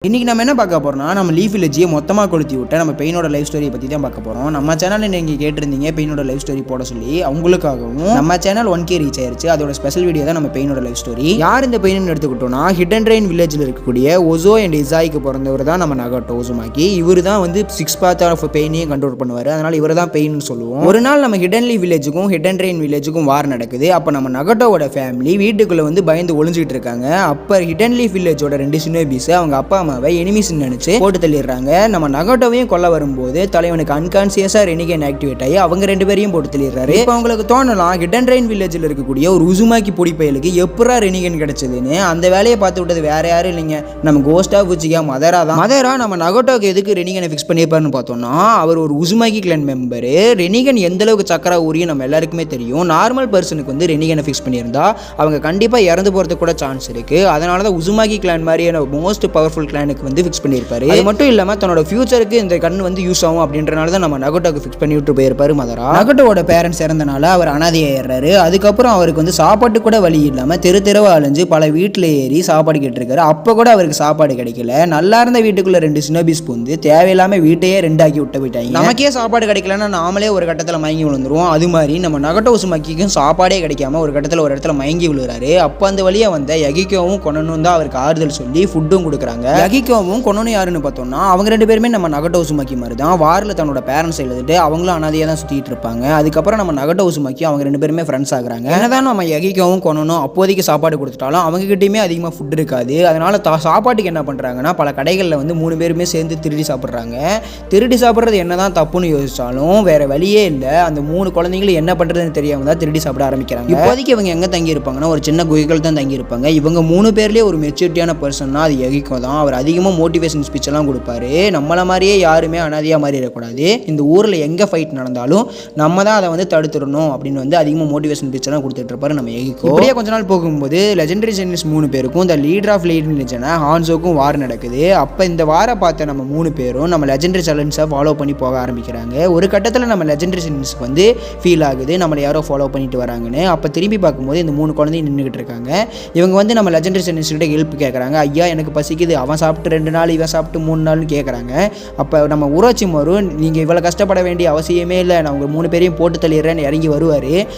இன்னைக்கு நம்ம என்ன பார்க்க போறோம்னா நம்ம லீஃப் வில்லேஜை மொத்தமாக கொளுத்தி விட்ட நம்ம பெயினோட லைஃப் ஸ்டோரி பற்றி தான் பார்க்க போகிறோம். நம்ம சேனலில் நீங்கள் கேட்டிருந்தீங்க பெயினோட லைஃப் ஸ்டோரி போட சொல்லி, அவங்களுக்காகவும் நம்ம சேனல் 1K ரீச் ஆயிருச்சு. அதோட ஸ்பெஷல் வீடியோ தான் நம்ம பெயினோட லைஃப் ஸ்டோரி. யார் இந்த பெயின்னு எடுத்துக்கிட்டோம்னா ஹிடன் ரெயின் வில்லேஜில் இருக்கக்கூடிய ஒசோ அண்ட் இசாய்க்கு பிறந்தவர் தான் நம்ம நகட்டோ உசுமாக்கி. இவர் தான் வந்து 6 பார்ட் ஆஃப் பெயினையும் கண்ட்ரோல் பண்ணுவார். அதனால் இவர் தான் பெயின்னு சொல்லுவோம். ஒரு நாள் நம்ம ஹிடன் லீஃப் வில்லேஜுக்கும் ஹிடன் ரெயின் வில்லேஜுக்கும் வார் நடக்குது. அப்போ நம்ம நகட்டோவோட ஃபேமிலி வீட்டுக்குள்ளே வந்து பயந்து ஒளிஞ்சிட்டு இருக்காங்க. அப்போ ஹிடன் லீஃப் வில்லேஜோட 2 சினோபிஸ் அவங்க அப்பா அம்மாவை எனிமிஸ் நினைச்சு போட்டு தள்ளிடுறாங்க. நம்ம நகட்டோவையும் கொல்ல வரும்போது தலைவனுக்கு அன்கான்சியஸா ரெனிகன் ஆக்டிவேட் ஆகி அவங்க 2 பேரையும் போட்டு தள்ளிடுறாரு. இப்போ அவங்களுக்கு தோணலாம் ஹிடன் ரெயின் வில்லேஜில் இருக்கக்கூடிய ஒரு உசுமாக்கி பொடி பயலுக்கு எப்பரா ரெனிகன் கிடைச்சதுன்னு. அந்த வேலையை பார்த்து விட்டது வேற யாரும் இல்லைங்க, நம்ம கோஸ்டா பூச்சிக்கா மதரா தான். மதரா நம்ம நகட்டோக்கு எதுக்கு ரெனிகனை ஃபிக்ஸ் பண்ணியிருப்பாருன்னு பார்த்தோம்னா, அவர் ஒரு உசுமாக்கி கிளான் மெம்பரு. ரெனிகன் எந்த அளவுக்கு சக்கரா ஊரியும் நம்ம எல்லாருக்குமே தெரியும். நார்மல் பர்சனுக்கு வந்து ரெனிகனை ஃபிக்ஸ் பண்ணியிருந்தா அவங்க கண்டிப்பா இறந்து போறதுக்கு கூட சான்ஸ் இருக்கு. அதனால தான் உசுமாக்கி கிளான் மாதிரியான மோஸ்ட் பவர்ஃபுல் கிளானுக்கு வந்து ஃபிக்ஸ் பண்ணியிருப்பாரு. அது மட்டும் இல்லாம தன்னோட ஃபியூச்சருக்கு இந்த கண் வந்து யூஸ் ஆகும் அப்படின்றனால தான் நம்ம நகட்டோக்கு ஃபிக்ஸ் பண்ணி விட்டு போயிருப்பாரு மதரா. நகட்டோட பேரண்ட்ஸ் இறந்தனால அவர் அனாதையாயிடுறாரு. அதுக்கப்புறம் அவருக்கு வந்து சாப்பாட்டு கூட வழி இல்லாம தெருவா அலைஞ்சு பல வீட்டில் ஏறி சாப்பாடு கேட்டிருக்காரு. அப்போ கூட அவருக்கு சாப்பாடு கிடைக்கல. நல்லா இருந்த வீட்டுக்குள்ள 2 சினோபிஸ் புந்து தேவையில்லாம வீட்டையே 2 ஆக்கி விட்டு போயிட்டாங்க. நமக்கே சாப்பாடு கிடைக்கலன்னா நாமளே ஒரு கட்டத்தில் மயங்கி விழுந்துருவோம். அது மாதிரி நம்ம நகட்டோ உசுமாக்கிக்கும் சாப்பாடே கிடைக்காம ஒரு கட்டத்தில் ஒரு இடத்துல மயங்கி விழுறாரு. அப்போ அந்த வழியா வந்த யகிக்கோவும் கொனனும் தான் அவருக்கு ஆறுதல் சொல்லி ஃபுட்டும் கொடுக்குறாங்க. யகிக்கோவும் கொனனும் யாருன்னு பார்த்தோம்னா அவங்க 2 பேருமே நம்ம நகட்டோ உசுமாக்கி மாதிரி தான் வாரில் தன்னோட பேரண்ட்ஸ் எழுதிட்டு அவங்களும் அனாதையாக தான் சுற்றிட்டு இருப்பாங்க. அதுக்கப்புறம் நம்ம நகட்டோ உசுமாக்கி அவங்க 2 பேருமே ஃப்ரெண்ட்ஸ் ஆகுறாங்க. என்னதான் நம்ம யகிக்கவும் கொனனும் அப்போதைக்கு சாப்பாடு கொடுத்துட்டாலும் அவங்ககிட்டயுமே அதிகமாக ஃபுட் இருக்காது. அதனால சாப்பாட்டுக்கு என்ன பண்ணுறாங்கன்னா பல கடைகளில் வந்து 3 பேருமே சேர்ந்து திருடி சாப்பிட்றாங்க. திருடி சாப்பிட்றது என்னதான் தப்புன்னு யோசிச்சாலும் வேற வழியே இல்லை. அந்த 3 குழந்தைங்களும் என்ன பண்ணுறதுன்னு தெரியாம தான் திருடி சாப்பிட ஆரம்பிக்கிறாங்க. இப்போதைக்கு இவங்க எங்கே தங்கி இருப்பாங்கன்னா ஒரு சின்ன குகைகள் தான் தங்கி இருப்பாங்க. இவங்க 3 பேர்லேயே ஒரு மெச்சூரிட்டியான பர்சன்னா அது யகிக்கோ தான். அவர் அதிகமாக மோட்டிவேஷன் ஸ்பீச் எல்லாம் கொடுப்பாரு. நம்மள மாதிரியே யாருமே அனாதையாக மாதிரி இருக்கக்கூடாது. இந்த ஊரில் எங்கே ஃபைட் நடந்தாலும் நம்ம தான் அதை வந்து தடுத்துடணும் அப்படின்னு வந்து அதிகமாக மோட்டிவேஷன் ஸ்பீச் எல்லாம் கொடுத்துட்டு இருப்பாரு நம்ம யகிக்கோ. இப்படியே கொஞ்ச நாள் போகும்போது லெஜெண்டரி ஜெனிஸ் 3 பேருக்கும் இந்த லீடர் ஆஃப் லெஜெண்ட் ஹான்சோக்கும் வார் நடக்குது. அப்போ இந்த வாரை பார்த்த நம்ம 3 பேரும் நம்ம லெஜெண்டரி சேலன்ஸை ஃபாலோ பண்ணி போக ஆரம்பிக்கிறாங்க. ஒரு கட்டத்தில் நம்ம லெஜெண்டரி ஜெனிஸ்க்கு வந்து ஃபீல் ஆகுது நம்மளை யாரோ ஃபாலோ பண்ணிட்டு வராங்கன்னு. அப்போ திரும்பி பார்க்கும்போது இந்த 3 குழந்தைங்க நின்றுக்கிட்டு இருக்காங்க. இவங்க வந்து நம்ம லெஜெண்டரி ஜெனிஸ் கிட்ட ஹெல்ப் கேட்குறாங்க. ஐயா எனக்கு பசிக்குது, அவன் சாப்பிட்டு 2 நாள் இவன் சாப்பிட்டு 3 நாள்னு கேட்குறாங்க. அப்போ நம்ம உரோச்சிமாரு நீங்கள் இவ்வளோ கஷ்டப்பட வேண்டிய அவசியமே இல்லை, நான் உங்கள் 3 பேரையும் போட்டு தள்ளிடுறேன்னு இறங்கி வருவார்.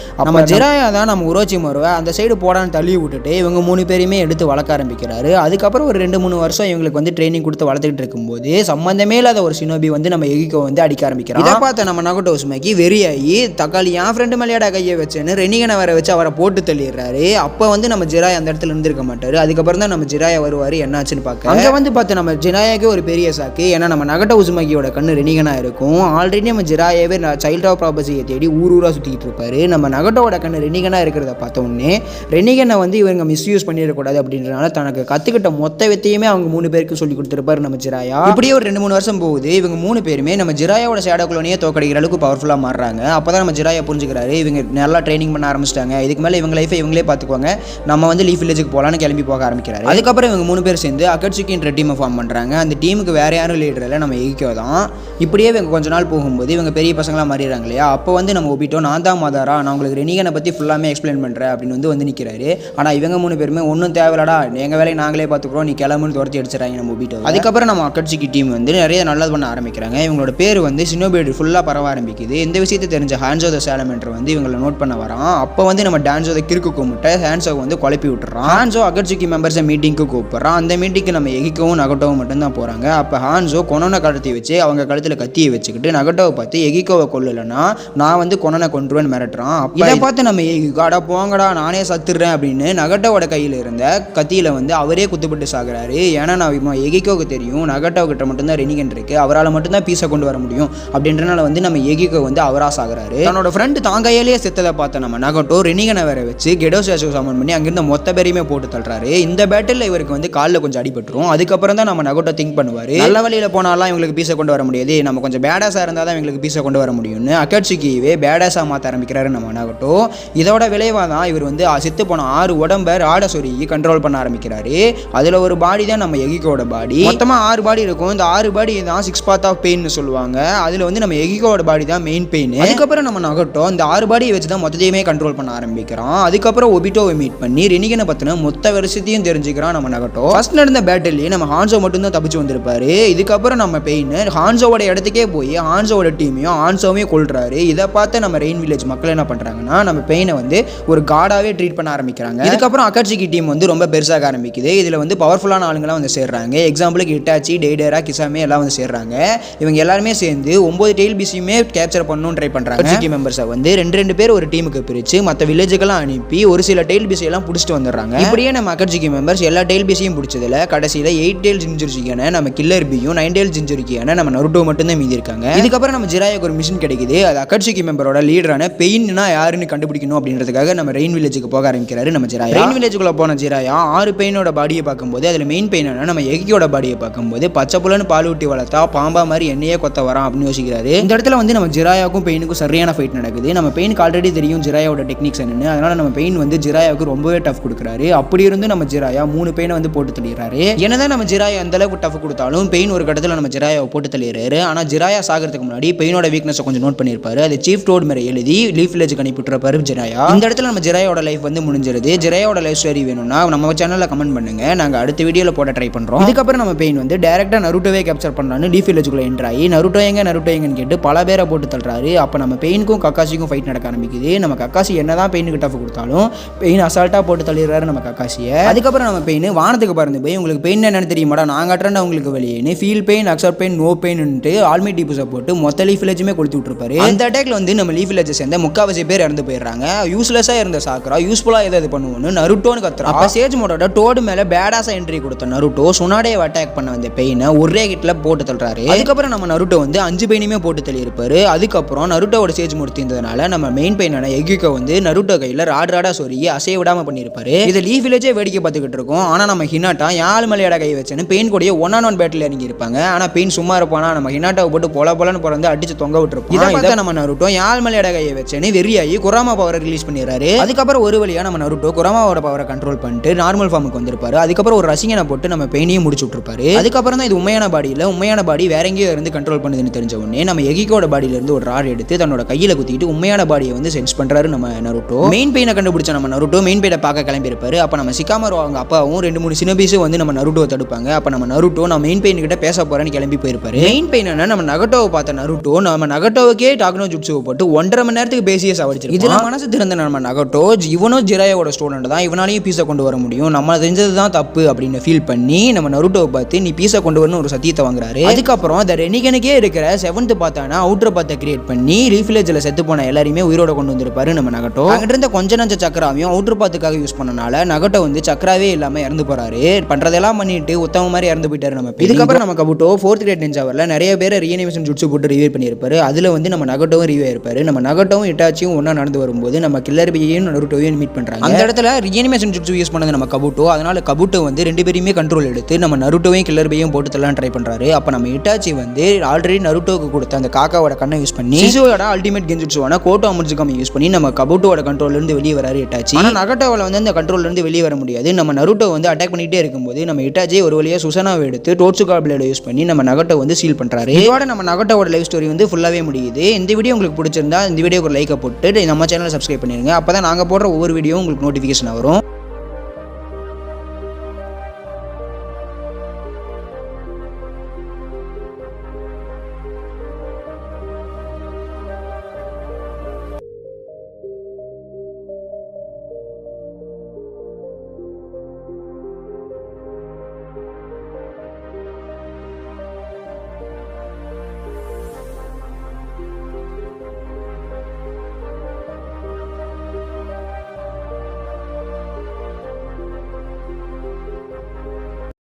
நம்ம ஜிராயா தான் நம்ம உரோச்சிமாருவை அந்த சைடு போடான்னு தள்ளி விட்டுட்டு இவங்க 3 பேரையுமே எடுத்து வளர்க்க ஆரம்பிக்கிறாரு. அதுக்கப்புறம் ஒரு 2-3 வருஷம் இவங்களுக்கு வந்து ட்ரைனிங் கொடுத்து வளர்த்துக்கிட்டு இருக்கும்போது சம்மந்தமே இல்லாத ஒரு சினோபி வந்து நம்ம யகிக்கோ வந்து அடிக்க ஆரம்பிக்கிறான். இதை பார்த்த நம்ம நகட்டோ உசுமாக்கி வெறியாகி தக்காளி என் ஃப்ரெண்டு மேலேயாடா கையை வச்சேன்னு ரெனிகனை வர வச்சு அவரை போட்டு தள்ளிடுறாரு. அப்போ வந்து நம்ம ஜிராயா அந்த இடத்துல இருந்திருக்க மாட்டார். அதுக்கப்புறம் தான் நம்ம ஜிராயா வருவார் என்னாச்சுன்னு பார்க்க. அங்கே வந்து பார்த்து நம்ம ஜிராயாவுக்கு ஒரு பெரிய சாக்கு. ஏன்னா நம்ம நகட்டோ உசுமாக்கியோட கண்ணு ரெனிகனாக இருக்கும். ஆல்ரெடி நம்ம ஜிராயாவே சைல்ட் ஆஃப் ப்ராபர்ட்டியை தேடி ஊராக சுற்றிக்கிட்டு இருப்பாரு. நம்ம நகட்டோட கண்ணு ரெனிகனாக இருக்கிறத பார்த்த உடனே ரெனிகனை வந்து இவங்க மிஸ்யூஸ் பண்ணிடக்கூடாது அப்படின்றனால தனக்கு கற்றுக்கிட்ட மொத்த வித்தையுமே அவங்க 3 பேருக்கு சொல்லி கொடுத்துருப்பாரு நம்ம ஜிராயா. இப்படியே ஒரு 2-3 வருஷம் போகுது. இவங்க 3 பேருமே நம்ம ஜிராயாவோட ஷேடோ குளோனியே தோக்கடிக்கிற அளவுக்கு பவர்ஃபுல்லாக மாறுறாங்க. அப்போ தான் நம்ம ஜிராயா புரிஞ்சுக்கிறாரு இவங்க நல்லா ட்ரைனிங் பண்ண ஆரம்பிச்சிட்டாங்க. இதுக்கு மேலே இவங்க லைஃபை இவங்களே பார்த்துக்குவாங்க, நம்ம வந்து லீஃப் வில்லேஜுக்கு போகலான்னு கிளம்பி போக ஆரம்பிக்கிறாரு. அதுக்கப்புறம் இவங்க 3 பேர் சேர்ந்து அகட்சுக்கின்ற டீமை ஃபார்ம் பண்ணுறாங்க. அந்த டீமுக்கு வேற யாரும் லீடர் இல்லை, நம்ம யகிக்கோ தான். இப்படியே இவங்க கொஞ்ச நாள் போகும்போது இவங்க பெரிய பசங்களாக மாறிடுறாங்க இல்லையா. அப்போ வந்து நம்ம ஒபிட்டோ நான் தான் மதாரா, நான் உங்களுக்கு ரெனிகனை பற்றி ஃபுல்லாமே எக்ஸ்பிளைன் பண்ணுறேன் அப்படின்னு வந்து நிற்கிறாரு. ஆனால் இவங்க 3 பேருமே ஒன்றும் தேவையில்லடா, எங்கள் வேலையை நாங்களே பார்த்துக்குறோம், நீ கிளம்புன்னு துரத்தி அடிச்சிடறாங்க நம்ம ஒபிட்டோ. அதுக்கப்புறம் நம்ம அகட்சுக்கி டீம் வந்து நிறைய நல்லது பண்ண ஆரம்பிக்கிறாங்க. இவங்களோட பேர் வந்து சினோபி ஃபுல்லாக பரவ ஆரம்பிக்குது. இந்த விஷயத்தை தெரிஞ்ச ஹான்சோ த சாலமெண்டர் வந்து இவங்களை நோட் பண்ண வரான். அப்போ வந்து நம்ம டான்ஸோ த கிறுக்கு கூப்பிட்டு ஹான்சோ வந்து குழப்பி விட்டுறான். ஹான்சோ அகட்சுக்கி மெம்பர்ஸை மீட்டிங்க்கு கூப்பிட்றான். அந்த மீட்டிங்க்கு நம்ம யகிக்கவும் நகட்டோவும் மட்டும்தான் போகிறாங்க. அப்போ ஹான்சோ கொனனை கடத்தி வச்சு அவங்க கழுத்தில் கத்தியை வச்சுக்கிட்டு நகட்டோவை பார்த்து யகிக்கோவை கொல்லலைன்னா நான் வந்து கொனனை கொன்றுவேன்னு மிரட்டுறான். இதை பார்த்து நம்ம யகிக்கோடா போங்கடா நானே சத்துடுறேன் அப்படின்னு நகட்டோவோட கையில் இருந்த கத்தியில் வந்து அவரே குத்துப்பட்டு சாகுறாரு. ஏன்னா நான் யகிக்கோவுக்கு தெரியும் நகட்டோ கிட்ட மட்டும்தான் ரெனிகன் இருக்கு, அவரால் மட்டும்தான் பீஸை கொண்டு வர முடியும் அப்படின்றனால வந்து நம்ம யகிக்கோ வந்து அவரா சாகுறாரு. தன்னோட ஃப்ரெண்டு தாங்கையிலேயே செத்ததை பார்த்த நம்ம நகட்டோ ரெனிகனை வேற வச்சு கெடோசாசோ சமன் பண்ணி அங்கிருந்த மொத்த பேரையுமே போட்டு தள்ளுறாரு. இந்த பேட்டில் இவருக்கு வந்து காலில் கொஞ்சம் அடிபட்டுரும். அதுக்கப்புறம் தான் நம்ம நகட்டோ திங்க் பண்ணுவார், நல்ல வழியில் போனாலாம் இவங்களுக்கு பீஸை கொண்டு வர முடியாது, நம்ம கொஞ்சம் பேடாஸாக இருந்தால் தான் இவங்களுக்கு பீஸை கொண்டு வர முடியும்னு அகட்சுக்கியவே பேடாஸாக மாற்ற ஆரம்பிக்கிறாரு நம்ம நகட்டோ. இதோட விளைவாக தான் இவர் வந்து செத்து போன 6 உடம்பை ராட சொருகி கண்ட்ரோல் பண்ண ஆரம்பிக்கிறாரு. அதில் ஒரு பாடி தான் நம்ம யகிக்கோட பாடி. மொத்தமாக 6 பாடி இருக்கும். இந்த 6 பாடி தான் 6 பார்ட் ஆஃப் பெயின் சொல்லுவாங்க. அதில் வந்து நம்ம யகிக்கோட பாடி தான் மெயின் பெயின். அதுக்கப்புறம் நம்ம நகட்டோ இந்த 6 பாடியை வச்சு தான் மொத்தத்தையுமே கண்ட்ரோல் பண்ண ஆரம்பிக்கிறான். அதுக்கப்புறம் ஒபிட்டோவை மீட் பண்ணி ரெனிகனை பற்றின மொத்த வருஷத்தையும் தெரிஞ்சுக்கிறான் நம்ம நகட்டோ. ஃபர்ஸ்ட் நடந்த பேட்டில் நம்ம ஹான்சோ மட்டும் தான் தப்பிச்சு வந்திருப்பாரு. இதுக்கப்புறம் நம்ம பெயின் ஹான்சோவோட இடத்துக்கே போய் ஹான்சோவோட டீமையும் ஹான்சோவையும் கொள்றாரு. இதை பார்த்து நம்ம ரெயின் வில்லேஜ் மக்கள் என்ன பண்றாங்கன்னா நம்ம பெயினை வந்து ஒரு காடாவே ட்ரீட் பண்ண ஆரம்பிக்கிறாங்க. இதுக்கப்புறம் அகாட்சுகி டீம் வந்து ரொம்ப பெருசாக ஆரம்பிக்குது. இதுல வந்து பவர்ஃபுல்லான ஆளுங்களாம் வந்து சேர்றாங்க. எக்ஸாம்பிளுக்கு இட்டாச்சி, டெய்டரா, கிசாமே எல்லாம் வந்து சேர்றாங்க. இவங்க எல்லாருமே சேர்ந்து 9 டெயில் பீஸையுமே கேப்சர் பண்ணணும்னு ட்ரை பண்றாங்க. அகாட்சுகி மெம்பர்ஸை வந்து ரெண்டு பேர் ஒரு டீமுக்கு பிரிச்சு மற்ற வில்லேஜுக்கெல்லாம் அனுப்பி ஒரு சில டெயில் பீஸை எல்லாம் பிடிச்சிட்டு வந்துடுறாங்க. இப்படியே நம்ம அகாட்சுகி மெம்பர்ஸ் எல்லா டெயில் பீஸையும் பிடிச்சதுல கடைசியில் 8 டெயில் ஜின்ஜுரிக்கான நம்ம கில்லர் பியும் 9 டெயில் ஜின்ஜுரிக்கான நம்ம நருட்டோ மட்டும் தான் மீதி இருக்காங்க. இதுக்கப்புறம் நம்ம ஜிராயாக்கு ஒரு மிஷன் கிடைக்குது. அது அகாட்சுகி மெம்பரோட லீடரான பெயின்னா யாருன்னு கண்டுபிடிக்கணும் அப்படின்றதுக்காக நம்ம ரெயின் வில்லேஜுக்கு போக ஆரம்பிக்கிறாரு நம்ம ஜிராயா. ரெயின் வில்லேஜுக்குள்ள போன ஜிராயா 6 பெயினோட பாடியை பார்க்கும்போது அதுல மெயின் பெயினான நம்ம எகியோட பாடியை பார்க்கும்போது பச்சை புலன்னு பால் ஊட்டி வளர்த்தா பாம்பா மாதிரி என்னையே கொத்த வரான் அப்படின்னு யோசிக்கிறாரு. இந்த இடத்துல வந்து நம்ம ஜிராயாவுக்கும் பெயினுக்கும் சரியான ஃபைட் நடக்குது. நம்ம பெயினுக்கு ஆல்ரெடி தெரியும் ஜிராயாவோட டெக்னிக்ஸ் என்னன்னு. அதனால நம்ம பெயின் வந்து ஜிராயாவுக்கு ரொம்பவே டஃப் கொடுக்குறாரு. அப்படி இருந்து நம்ம ஜிராயா 3 பெயினை வந்து போட்டு தள்ளிடுறாரு. என்னதான் நம்ம ஜிராயா அந்த அளவுக்கு டஃப் கொடுத்தாலும் பெயின் ஒரு கட்டத்தில் நம்ம ஜிராயாவை போட்டு தள்ளிடுறாரு. ஆனால் ஜிராயா சாகிறதுக்கு முன்னாடி பெயினோட வீக்னஸை கொஞ்சம் நோட் பண்ணியிருப்பாரு. அது சீஃப் டோட் மேலே எழுதி லீஃப் வில்லேஜுக்கு அனுப்பிட்டுருப்பாரு ஜிராயா. இந்த இடத்துல நம்ம ஜிராயோட லைஃப் வந்து முடிஞ்சிருது. ஜிராயோட லைஃப் ஸ்டோரி வேணும்னா நம்ம சேனலில் கமெண்ட் பண்ணுங்க, நாங்கள் அடுத்த வீடியோவில் போட ட்ரை பண்ணுறோம். இதுக்கப்புறம் நம்ம பெயின் வந்து டேரக்டா நருட்டோவே கேப்சர் பண்ணலான்னு லீஃப் வில்லேஜுக்குள்ள என்ட்ரு ஆகி நருட்டோ எங்கன்னு கேட்டு பல பேரை போட்டு தள்ளுறாரு. அப்போ நம்ம பெயினுக்கும் கக்காசிக்கும் ஃபைட் நடக்க ஆரம்பிக்குது. நம்ம கக்காசி என்னதான் பெயினுக்கு டஃப் கொடுத்தாலும் பெயின் அசால்ட்டாக போட்டு தள்ளிடுறாரு நம்ம கக்காசியை. அதுக்கப்புறம் நம்ம பெயின் வானத்துக்கு பறந்து போய் உங்களுக்கு பெயின் என்னன்னு தெரியுமாடா, நாங்கள் அட்ரண்டா உங்களுக்கு வெளியே feel pain, accept pain, no பெயின்ட்டு ஆல்மி டிப்ஸை போட்டு மொத்த லீஃப் வில்லேஜுமே கொளுத்தி விட்டுருப்பாரு. அந்த அட்டாக்ல வந்து நம்ம லீஃப் வில்லேஜை சேர்ந்த 3/4 பேர் இறந்து போயிடுறாங்க. யூஸ்லெஸ்ஸாக இருந்த சாக்கரா யூஸ்ஃபுல்லாக எதாவது பண்ணுவோன்னு நருட்டோன்னு கத்துறா. அப்போ சேஜ் மோடோட டோடு மேலே பேடாஸாக என்ட்ரி கொடுத்த நருட்டோ சுனாடேவை அட்டாக் பண்ண வந்த பெயினை ஒரே கிட்ல போட்டு தள்ளுறாரு. அதுக்கப்புறம் நம்ம நருட்டோ வந்து 5 பெயினுமே போட்டு தள்ளி இருப்பாரு. அதுக்கப்புறம் நருட்டோட சேஜ் முடித்து இருந்ததுனால நம்ம மெயின் பெயினான எகிகோ வந்து நருட்டோ கையில் ராடா சொருகி அசைய விடாம பண்ணியிருப்பாரு. இதை லீஃப் வில்லேஜே வேடிக்கை பார்த்துக்கிட்டு இருக்கோம். ஆனால் நம்ம ஹினாட்டா யாழ் மலையோட கை வச்சுன்னு பெயின் கூடிய 1-on-1 பேட்டில் இறங்கி இருப்பாங்க. ஆனால் பெயின் சும்மா இருப்பானா நம்ம ஹினாட்டாவை போட்டு பொலன்னு பிறந்து அடிச்சு தொங்க விட்டுருப்போம். இதை நம்ம நருட்டோ யாழ் மலையோட கையை வச்சுன்னு வெறியாகி குராமா பவரை ரிலீஸ் பண்ணிடுறாரு. அதுக்கப்புறம் ஒரு வழியா நம்ம நருட்டோ குராமாவோட பவரை கண்ட்ரோல் பண்ணிட்டு நார்மல் ஃபார்முக்கு வந்திருப்பாரு. அதுக்கப்புறம் ஒரு ரசிகனை போட்டு நம்ம பெயினையும் முடிச்சு விட்டுருப்பாரு. அதுக்கப்புறம் தான் இது உண்மையான பாடி இல்லை, உண்மையான பாடி வேற எங்கேயோ இருந்து கண்ட்ரோல் பண்ணுதுன்னு தெரிஞ்ச உடனே நம்ம எகிகோட பாடியில இருந்து ஒரு ராட் எடுத்து தன்னோட கையில குத்திட்டு உண்மையான பாடியை வந்து சென்ஸ் பண்றாரு நம்ம நருட்டோ. மெயின் பெயினை கண்டுபிடிச்ச நம்ம நருட்டோ மெயின் பெயினை பார்க்க கிளம்பி இருப்பாரு. அப்ப நம்ம சிகாமரோ அவங்க அப்பாவும் 2-3 சினபீஸும் வந்து நம்ம நருட்டோவை தடுப்பாங்க. அப்ப நம்ம நருட்டோ நான் மெயின் பெயின் கிட்ட பேச போறேன்னு கிளம்பி போயிருப்பாரு. மெயின் பெயின் நம்ம நகட்டோவை பார்த்த நருட்டோ நம்ம நகட்டோவுக்கே டாக்னோ ஜுட்சுவை போட்டு 1.5 மணி நேரத்துக்கு பேசியே சாவடிச்சிருக்கு. இதெல்லாம் மனசு திறந்த நம்ம நகட்டோ இவனும் ஜிராயோட ஸ்டூடெண்ட் தான், இவனாலையும் பீஸை கொண்டு வர முடியும், நம்ம செஞ்சது தான் தப்பு அப்படின்னு ஃபீல் பண்ணி நம்ம நருட்டோவை பார்த்து நீ பீஸை கொண்டு வரணும் ஒரு சத்தியத்தை வாங்குறாரு. அதுக்கப்புறம் அந்த ரெனிகனுக்கே இருக்கிற 7th பார்த்தானா அவுட்டர் பாத்தை கிரியேட் பண்ணி லீஃப் வில்லேஜில் செத்து போன எல்லாரையுமே உயிரோட கொண்டு வந்திருப்பாரு நம்ம நகட்டோ. அங்கிட்ட இருந்த கொஞ்ச நஞ்ச சக்கராவையும் அவுட்டர் பாத்துக்காக யூஸ் பண்ணனால நகட்டோ வந்து சக்கராவே இல்லாம இறந்து போறாரு. பண்றதெல்லாம் பண்ணிட்டு உத்தம மாதிரி இறந்து போயிட்டாரு நம்ம. இதுக்கப்புறம் நம்ம கபுட்டோ 4th கிரேட் நிஞ்சாவர்ல நிறைய பேர் ரீஅனிமேஷன் ஜுட்சு போட்டு ரிவ்யூ பண்ணியிருப்பாரு. அதுல வந்து நம்ம நகட்டோவும் ரிவ்யூ ஆயிருப்பாரு. நம்ம நகட்டோவும் இட்டாச்சியும் ஒன்னா நடந்து வரும்போது நம்ம கில்லர் பியையும் நருட்டோவையும் மீட் பண்றாங்க. அந்த இடத்துல ரீஅனிமேஷன் ஜுட்சு யூஸ் பண்ணது நம்ம கபுட்டோ. அதனால கபுட்டோ வந்து 2 பேரையுமே கண்ட்ரோல் எடுத்து நம்ம நருட்டோவையும் கில்லர் பியையும் போட்டு தள்ளலாம் ட்ரை பண்றாரு. அப்ப நம்ம இட்டாச்சி வந்து ஆல்ரெடி நருட்டோவுக்கு கொடுத்த அந்த காக்காவோட கண்ணை யூஸ் பண்ணி சிசுவோட அல்டிமேட் கென்ஜுட்சுவான கோட்டோ அமுர்ஜுகாமை யூஸ் பண்ணி நம்ம கபுட்டோட கண்ட்ரோல்ல இருந்து வெளியே வராரு இட்டாச்சி. ஆனா நகட்டோவில் வந்து அந்த கண்ட்ரோல்ல இருந்து வெளியே வர முடியாது. நம்ம நருட்டோ வந்து அட்டாக் பண்ணிட்டே இருக்கும்போது நம்ம இட்டாச்சி ஒரு வழியா சுசனாவை எடுத்து டோட்சுகா பிளேட யூஸ் பண்ணி நம்ம நகட்டோ வந்து சீல் பண்றாரு. இதோட நம்ம நகட்டோட லைஃப் ஸ்டோரி வந்து ஃபுல்லாவே முடியுது. இந்த வீடியோ உங்களுக்கு பிடிச்சிருந்தா இந்த வீடியோக்கு ஒரு லைக்கை போட்டு நம்ம சேனலை சப்ஸ்கிரைப் பண்ணிருங்க. அப்பதான் நாங்க போடுற ஒவ்வொரு வீடியோ உங்களுக்கு நோட்டிஃபிகேஷன் வரும்.